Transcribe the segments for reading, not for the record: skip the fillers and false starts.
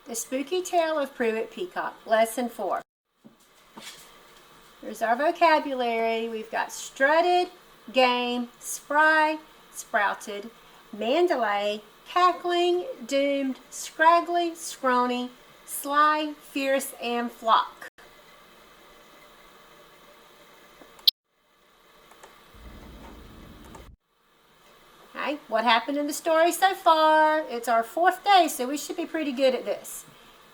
The Spooky Tale of Pruitt Peacock, Lesson 4. Here's our vocabulary. We've got strutted, game, spry, sprouted, Mandalay, cackling, doomed, scraggly, scrawny, sly, fierce, and flock. Okay, what happened in the story so far? It's our 4th day, so we should be pretty good at this.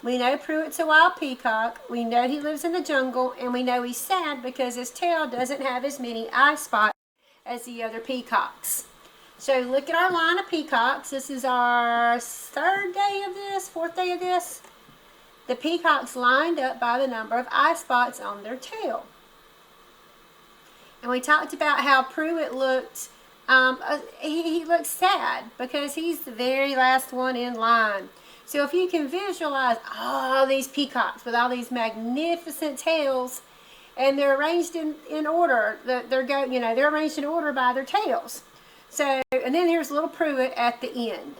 We know Pruitt's a wild peacock, we know he lives in the jungle, and we know he's sad because his tail doesn't have as many eye spots as the other peacocks. So look at our line of peacocks. This is our 3rd day of this, 4th day of this. The peacocks lined up by the number of eye spots on their tail. And we talked about how Pruitt looked, he looks sad because he's the very last one in line. So if you can visualize all these peacocks with all these magnificent tails, and they're arranged in order, they're arranged in order by their tails. So, and then here's little Pruitt at the end.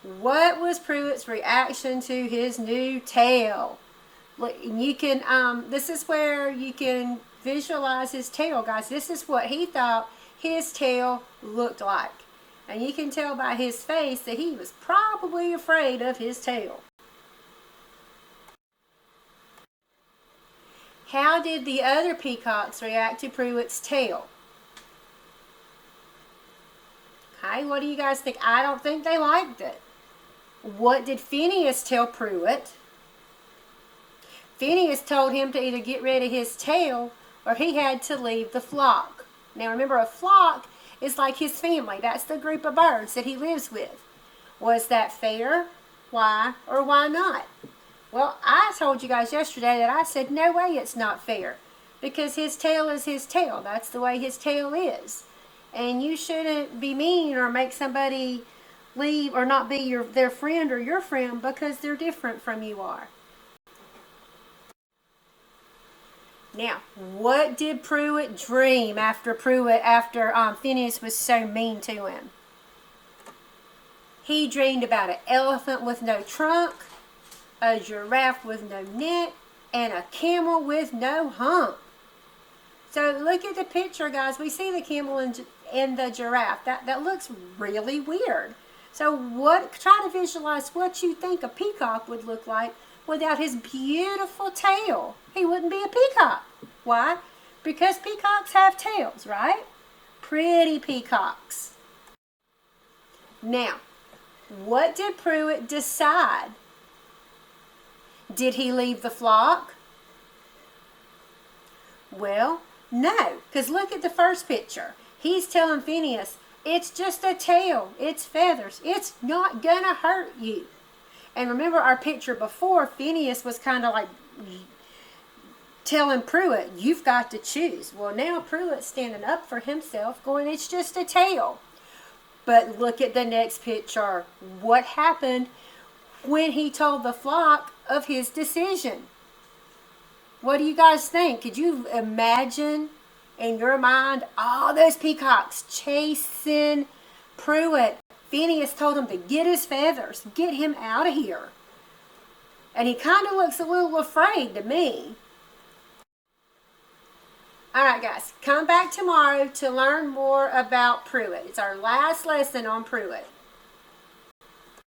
What was Pruitt's reaction to his new tail? You can, this is where you can visualize his tail, guys. This is what he thought his tail looked like. And you can tell by his face that he was probably afraid of his tail. How did the other peacocks react to Pruitt's tail? Okay, what do you guys think? I don't think they liked it. What did Phineas tell Pruitt? Phineas told him to either get rid of his tail or he had to leave the flock. Now remember, a flock is like his family. That's the group of birds that he lives with. Was that fair? Why or why not? Well, I told you guys yesterday that I said no way it's not fair, because his tail is his tail. That's the way his tail is. And you shouldn't be mean or make somebody leave or not be their friend or your friend because they're different from you are. Now, what did Pruitt dream after Phineas was so mean to him? He dreamed about an elephant with no trunk, a giraffe with no neck, and a camel with no hump. So look at the picture, guys. We see the camel and the giraffe. That looks really weird. So try to visualize what you think a peacock would look like without his beautiful tail. He wouldn't be a peacock. Why? Because peacocks have tails, right? Pretty peacocks. Now, what did Pruitt decide? Did he leave the flock? Well, no, because look at the first picture. He's telling Phineas, it's just a tail, it's feathers, it's not gonna hurt you. And remember our picture before, Phineas was kind of like telling Pruitt, you've got to choose. Well, now Pruitt's standing up for himself, going, it's just a tail. But look at the next picture. What happened when he told the flock of his decision? What do you guys think? Could you imagine in your mind all those peacocks chasing Pruitt? Phineas told him to get his feathers, get him out of here. And he kind of looks a little afraid to me. Alright guys, come back tomorrow to learn more about Pruitt. It's our last lesson on Pruitt.